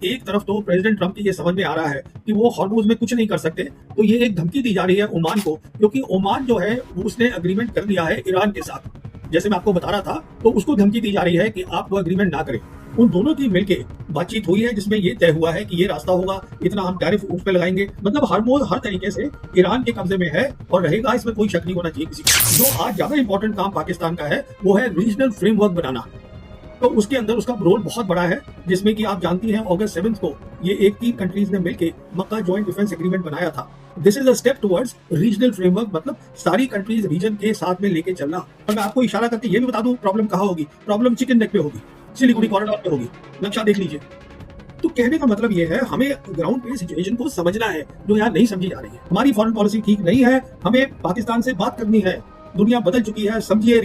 एक तरफ तो प्रेसिडेंट ट्रंप की ये समझ में आ रहा है कि वो हॉर्मुज में कुछ नहीं कर सकते, तो ये एक धमकी दी जा रही है ओमान को, क्योंकि ओमान जो है उसने अग्रीमेंट कर लिया है ईरान के साथ। जैसे मैं आपको बता रहा था, तो उसको धमकी दी जा रही है कि आप वो अग्रीमेंट ना करें। उन दोनों की मिलके बातचीत हुई है, जिसमें ये तय हुआ है कि ये रास्ता होगा, इतना हम टैरिफ उस पे लगाएंगे। मतलब हॉर्मुज हर तरीके से ईरान के कब्जे में है और रहेगा, इसमें कोई शक नहीं होना चाहिए किसी को। जो आज ज्यादा इंपॉर्टेंट काम पाकिस्तान का है वो है रीजनल फ्रेमवर्क बनाना। तो उसके अंदर उसका रोल बहुत बड़ा है, जिसमें कि आप जानती हैं अगस्त 7 को ये एक 3 कंट्रीज ने मिलकर मक्का जॉइंट डिफेंस एग्रीमेंट बनाया था। This is a step towards regional framework, मतलब सारी कंट्रीज रीजन के साथ में लेके चलना। और मैं आपको इशारा करके ये भी बता दूं प्रॉब्लम कहाँ होगी। प्रॉब्लम चिकन नेक पे होगी, सिलीगुड़ी कॉरिडोर पे होगी। नक्शा देख लीजिए। तो कहने का मतलब ये है, हमें ग्राउंड पे सिचुएशन को समझना है जो यहाँ नहीं समझी जा रही है। हमारी फॉरेन पॉलिसी ठीक नहीं है, हमें पाकिस्तान से बात करनी है। दुनिया बदल चुकी है, समझिए।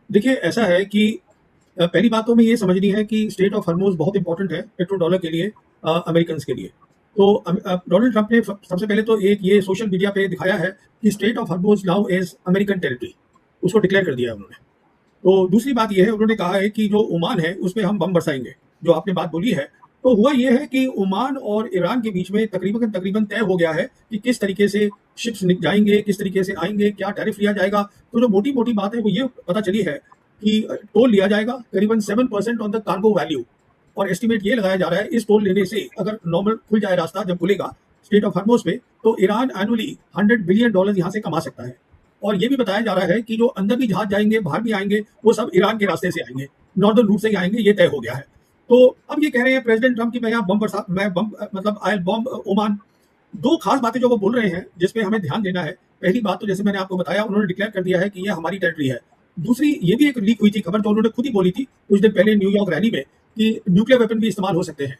देखिए ऐसा है कि पहली बात तो हमें ये समझनी है कि स्टेट ऑफ हॉर्मुज बहुत इंपॉर्टेंट है पेट्रो डॉलर के लिए, अमेरिकन के लिए। तो डोनाल्ड ट्रंप ने सबसे पहले तो एक ये सोशल मीडिया पे दिखाया है कि state of Hormuz now is American territory, उसको डिक्लेयर कर दिया है उन्होंने। तो दूसरी बात ये है, उन्होंने कहा है कि जो ओमान है उस पर हम बम बरसाएंगे, जो आपने बात बोली है। तो हुआ ये है कि ओमान और ईरान के बीच में तकरीबन तकरीबन तय हो गया है कि किस तरीके से शिप्स जाएंगे, किस तरीके से आएंगे, क्या टैरिफ लिया जाएगा। तो जो मोटी मोटी बात है वो ये पता चली है कि टोल लिया जाएगा करीबन 7% ऑन द कार्गो वैल्यू। और एस्टिमेट ये लगाया जा रहा है, इस टोल लेने से अगर नॉर्मल खुल जाए रास्ता, जब खुलेगा स्टेट ऑफ हॉर्मुज पे, तो ईरान एनुअली $100 बिलियन यहाँ से कमा सकता है। और ये भी बताया जा रहा है कि जो अंदर भी जहाज जाएंगे, बाहर भी आएंगे, वो सब ईरान के रास्ते से आएंगे, नॉर्दर्न रूट से ही आएंगे, ये तय हो गया है। तो अब ये कह रहे हैं प्रेसिडेंट ट्रंप की मैं यहाँ बम बरसा, मैं बम मतलब आई बॉम्ब ओमान। दो खास बातें जो वो बोल रहे हैं जिसपे हमें ध्यान देना है। पहली बात तो जैसे मैंने आपको बताया, उन्होंने डिक्लेयर कर दिया है कि ये हमारी टेरिटरी है। दूसरी ये भी एक लीक हुई थी खबर, जो उन्होंने खुद ही बोली थी कुछ दिन पहले न्यूयॉर्क रैली में, कि न्यूक्लियर वेपन भी इस्तेमाल हो सकते हैं।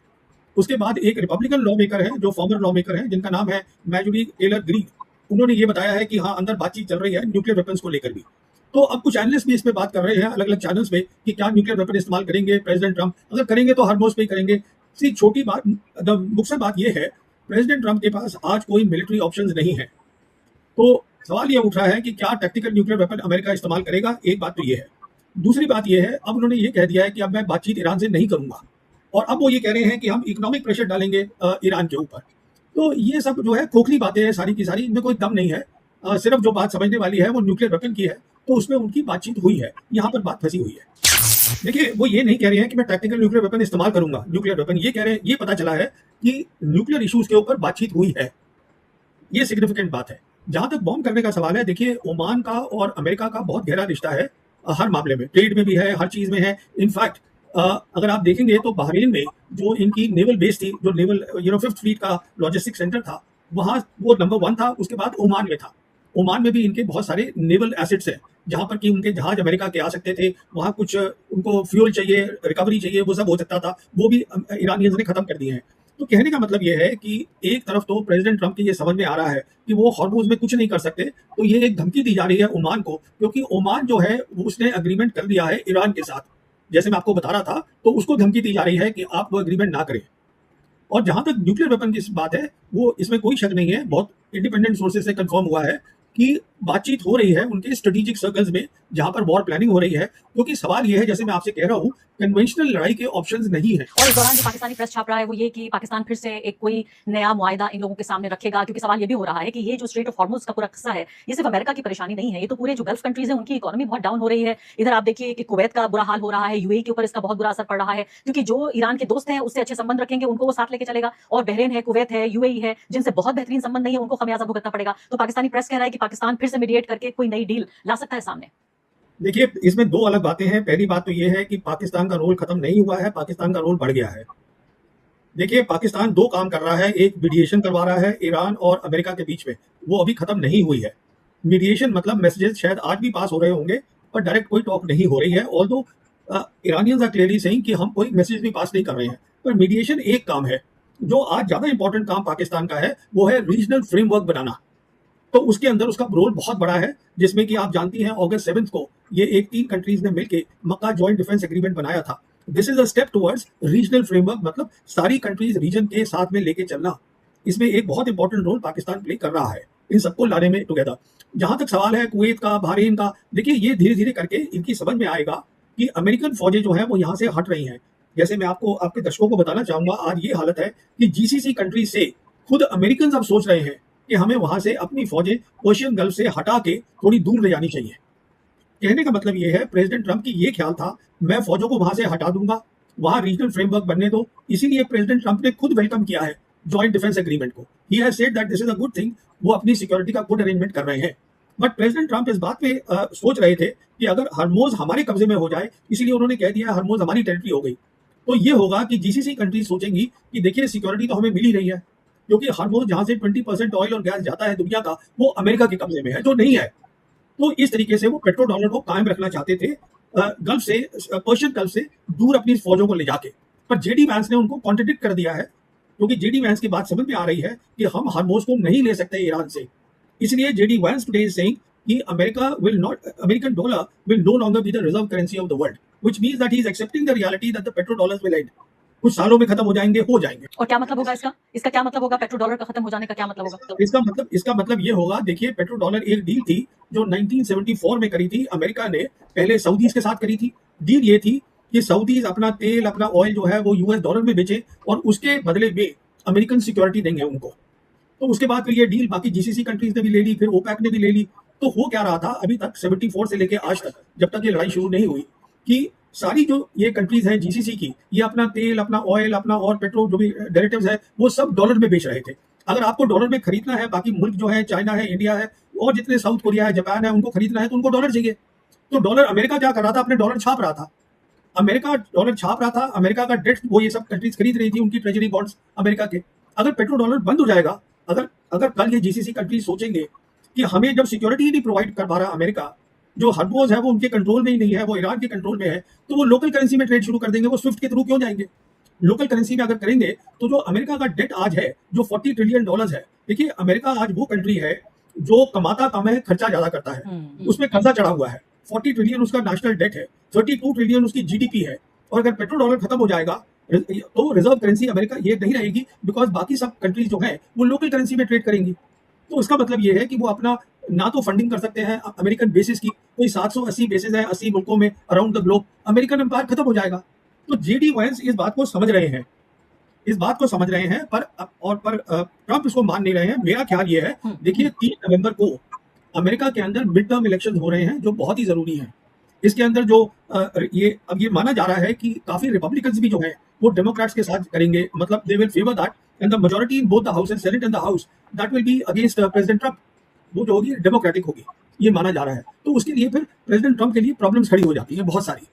उसके बाद एक रिपब्लिकन लॉ मेकर है, जो फॉर्मर लॉ मेकर है, जिनका नाम है मैजुरी टेलर ग्रीन, उन्होंने ये बताया है कि हाँ, अंदर बातचीत चल रही है न्यूक्लियर वेपन्स को लेकर भी। तो अब कुछ एनालिस्ट भी इस पे बात कर रहे हैं अलग अलग चैनल्स पे कि क्या न्यूक्लियर वेपन इस्तेमाल करेंगे प्रेसिडेंट ट्रंप। अगर करेंगे तो हॉर्मुज पे ही करेंगे। सी छोटी बात, मुख्य बात ये है, प्रेसिडेंट ट्रंप के पास आज कोई मिलिट्री ऑप्शंस नहीं है। तो सवाल ये उठ रहा है कि क्या टैक्टिकल न्यूक्लियर वेपन अमेरिका इस्तेमाल करेगा। एक बात तो ये है। दूसरी बात ये है, अब उन्होंने ये कह दिया है कि अब मैं बातचीत ईरान से नहीं करूंगा, और अब वो ये कह रहे हैं कि हम इकोनॉमिक प्रेशर डालेंगे ईरान के ऊपर। तो ये सब जो है खोखली बातें हैं सारी की सारी, इनमें कोई दम नहीं है। सिर्फ जो बात समझने वाली है वो न्यूक्लियर वेपन की है, तो उसमें उनकी बातचीत हुई है, यहाँ पर बात फंसी हुई है। देखिए वो ये नहीं कह रहे हैं कि मैं टैक्टिकल न्यूक्लियर वेपन इस्तेमाल करूंगा, न्यूक्लियर वेपन ये कह रहे हैं, ये पता चला है कि न्यूक्लियर इश्यूज के ऊपर बातचीत हुई है। ये सिग्निफिकेंट बात है। जहां तक बॉम्ब करने का सवाल है, देखिए ओमान का और अमेरिका का बहुत गहरा रिश्ता है, हर मामले में, ट्रेड में भी है, हर चीज में है। इनफैक्ट अगर आप देखेंगे तो बहरीन में जो इनकी नेवल बेस थी, जो नेवल 5th फ्लीट का लॉजिस्टिक सेंटर था, वहां वो नंबर 1 था। उसके बाद ओमान में था। ओमान में भी इनके बहुत सारे नेवल एसेट्स हैं, जहां पर कि उनके जहाज अमेरिका के आ सकते थे। वहां कुछ उनको फ्यूल चाहिए, रिकवरी चाहिए, वो सब हो सकता था, वो भी ईरानियंस ने खत्म कर दिए हैं। तो कहने का मतलब ये है कि एक तरफ तो प्रेसिडेंट ट्रंप की ये समझ में आ रहा है कि वो हॉर्मुज में कुछ नहीं कर सकते, तो ये एक धमकी दी जा रही है ओमान को, क्योंकि ओमान जो है उसने अग्रीमेंट कर दिया है ईरान के साथ। जैसे मैं आपको बता रहा था, तो उसको धमकी दी जा रही है कि आप वो एग्रीमेंट ना करें। और जहां तक न्यूक्लियर वेपन की बात है, वो इसमें कोई शक नहीं है, बहुत इंडिपेंडेंट सोर्सेज से कंफर्म हुआ है कि बातचीत हो रही है उनके स्ट्रेटेजिक सर्कल्स में, जहां पर वॉर प्लानिंग हो रही है। क्योंकि सवाल ये है, जैसे मैं आपसे कह रहा हूं, कन्वेंशनल लड़ाई के ऑप्शंस नहीं है। और इस दौरान जो पाकिस्तानी प्रेस छाप रहा है वो ये कि पाकिस्तान फिर से एक कोई नया मुआहिदा इन लोगों के सामने रखेगा, क्योंकि सवाल ये भी हो रहा है कि ये जो स्ट्रेट ऑफ हॉर्मुज का पूरा किस्सा है, ये सिर्फ अमेरिका की परेशानी नहीं है, ये तो पूरे जो गल्फ कंट्रीज हैं उनकी इकोनॉमी बहुत डाउन हो रही है। इधर आप देखिए कि कुवैत का बुरा हाल हो रहा है, यूएई के ऊपर इसका बहुत बुरा असर पड़ रहा है, क्योंकि जो ईरान के दोस्त हैं उससे अच्छे संबंध रखेंगे उनको वो साथ लेके चलेगा, और बहरीन है, कुवैत है, यूएई है, जिनसे बहुत बेहतरीन संबंध नहीं है, उनको खमियाजा भुगतना पड़ेगा। तो पाकिस्तानी प्रेस कह रहा है कि पाकिस्तान फिर से मीडिएट करके कोई नई डील ला सकता है सामने। देखिए इसमें दो अलग बातें हैं। पहली बात तो ये है कि पाकिस्तान का रोल खत्म नहीं हुआ है, पाकिस्तान का रोल बढ़ गया है। देखिए पाकिस्तान दो काम कर रहा है, एक मीडिएशन करवा रहा है ईरान और अमेरिका के बीच में, वो अभी खत्म नहीं हुई है। मीडिएशन मतलब मैसेजेस शायद आज भी पास हो रहे होंगे, पर डायरेक्ट कोई टॉक नहीं हो रही है। Although Iranians are clearly saying कि हम कोई मैसेज भी पास नहीं कर रहे हैं, पर मीडिएशन एक काम है। जो आज ज्यादा इंपॉर्टेंट काम पाकिस्तान का है वो है रीजनल फ्रेमवर्क बनाना। तो उसके अंदर उसका रोल बहुत बड़ा है, जिसमें कि आप जानती हैं अगस्त 7 को ये एक 3 कंट्रीज ने मिलकर मक्का जॉइंट डिफेंस एग्रीमेंट बनाया था। This is a step towards regional framework, मतलब सारी कंट्रीज रीजन के साथ में लेके चलना, इसमें एक बहुत इंपॉर्टेंट रोल पाकिस्तान प्ले कर रहा है इन सबको लाने में टुगेदर। जहां तक सवाल है कुवैत का, बहरीन का, देखिए ये धीरे धीरे करके इनकी समझ में आएगा कि अमेरिकन फौजें जो है वो यहाँ से हट रही हैं। जैसे मैं आपको, आपके दर्शकों को बताना चाहूंगा, आज ये हालत है कि जीसीसी कंट्री से खुद अमेरिकन अब सोच रहे हैं कि हमें वहां से अपनी फौजें पर्शियन गल्फ से हटा के थोड़ी दूर ले जानी चाहिए। कहने का मतलब ये है, प्रेसिडेंट ट्रंप की ये ख्याल था मैं फौजों को वहां से हटा दूंगा, वहां रीजनल फ्रेमवर्क बनने दो, इसीलिए प्रेसिडेंट ट्रंप ने खुद वेलकम किया है जॉइंट डिफेंस एग्रीमेंट को। He has said that this is a good thing, वो अपनी सिक्योरिटी का गुड अरेंजमेंट कर रहे हैं। बट प्रेसिडेंट ट्रंप इस बात पे सोच रहे थे कि अगर हरमोज हमारे कब्जे में हो जाए, इसीलिए उन्होंने कह दिया हरमोज हमारी टेरिटरी हो गई, तो ये होगा कि जीसीसी कंट्री सोचेंगी कि देखिए सिक्योरिटी तो हमें मिल ही रही है, क्योंकि हरमोज जहां से 20% ऑयल और गैस जाता है दुनिया का, वो अमेरिका के कब्जे में है, जो नहीं है। तो इस तरीके से वो पेट्रो डॉलर को कायम रखना चाहते थे गल्फ से, पर्शियन गल्फ से दूर अपनी फौजों को ले जाके। पर जेडी वैंस ने उनको कॉन्ट्रडिक्ट कर दिया है, क्योंकि जेडी वैंस की बात समझ में आ रही है कि हम हरमोज को नहीं ले सकते ईरान से। इसलिए JD Vance today is saying कि American dollar will no longer be the reserve currency of the world, which means that he is accepting the reality that the petro dollars will end. कुछ सालों में खत्म हो जाएंगे, हो जाएंगे। और क्या मतलब होगा इसका? इसका क्या मतलब होगा? पेट्रो डॉलर का खत्म हो जाने का क्या मतलब होगा? इसका मतलब ये होगा, देखिए पेट्रो डॉलर एक डील थी जो 1974 में करी थी अमेरिका ने, पहले सऊदीज के साथ करी थी। डील ये थी कि सऊदीज अपना तेल, अपना ऑयल जो है वो यूएस डॉलर में बेचे और उसके बदले में अमेरिकन सिक्योरिटी देंगे उनको। तो उसके बाद फिर ये डील बाकी जीसीसी कंट्रीज ने भी ले ली, फिर ओपेक ने भी ले ली। तो हो क्या रहा था अभी तक 74 से लेके आज तक, जब तक ये लड़ाई शुरू नहीं हुई, कि सारी जो ये कंट्रीज हैं जीसीसी की, ये अपना तेल, अपना ऑयल, अपना और पेट्रोल जो भी डेरिवेटिव्स है वो सब डॉलर में बेच रहे थे। अगर आपको डॉलर में खरीदना है, बाकी मुल्क जो है, चाइना है, इंडिया है और जितने साउथ कोरिया है, जापान है, उनको खरीदना है तो उनको डॉलर चाहिए। तो डॉलर अमेरिका क्या कर रहा था, अपने डॉलर छाप रहा था। अमेरिका डॉलर छाप रहा था, अमेरिका का डेट वो ये सब कंट्रीज खरीद रही थी, उनकी ट्रेजरी बॉन्ड्स अमेरिका के। अगर पेट्रो डॉलर बंद हो जाएगा, अगर अगर कल ये जीसीसी कंट्रीज सोचेंगे कि हमें जब सिक्योरिटी ही नहीं प्रोवाइड कर पा रहा अमेरिका, जो हरमोज है वो उनके कंट्रोल में ही नहीं है, वो ईरान के कंट्रोल में है, तो वो लोकल करेंसी में ट्रेड शुरू कर देंगे। वो स्विफ्ट के थ्रू क्यों जाएंगे? लोकल करेंसी में अगर करेंगे तो जो अमेरिका का डेट आज है जो $40 ट्रिलियन है, देखिए अमेरिका आज वो कंट्री है जो कमाता कम है, खर्चा ज्यादा करता है, उसमें कर्जा चढ़ा हुआ है। 40 ट्रिलियन उसका नेशनल डेट है, 32 ट्रिलियन उसकी जीडीपी है। और अगर पेट्रो डॉलर खत्म हो जाएगा तो रिजर्व करेंसी अमेरिका ये नहीं रहेगी, बिकॉज बाकी सब कंट्रीज जो है वो लोकल करेंसी में ट्रेड करेंगी। तो उसका मतलब ये है कि वो अपना ना तो फंडिंग कर सकते हैं अमेरिकन बेसिस की, कोई 780 बेसिस है 80 मुल्कों में around the globe, American empire खत्म हो जाएगा। तो जेडी वैंस इस बात को समझ रहे हैं, पर ट्रंप इसको मान नहीं रहे हैं। मेरा ख्याल ये है, देखिए 3 नवंबर को अमेरिका के अंदर मिड टर्म इलेक्शन हो रहे हैं जो बहुत ही जरूरी हैं। इसके अंदर जो अब ये माना जा रहा है कि काफी रिपब्लिकन्स भी जो है वो डेमोक्रेट्स के साथ करेंगे, मतलब they will favour that, and the majority in both the house and senate and the house that will be against president Trump. वो जो होगी डेमोक्रेटिक होगी, ये माना जा रहा है। तो उसके लिए फिर प्रेसिडेंट ट्रंप के लिए प्रॉब्लम्स खड़ी हो जाती हैं बहुत सारी।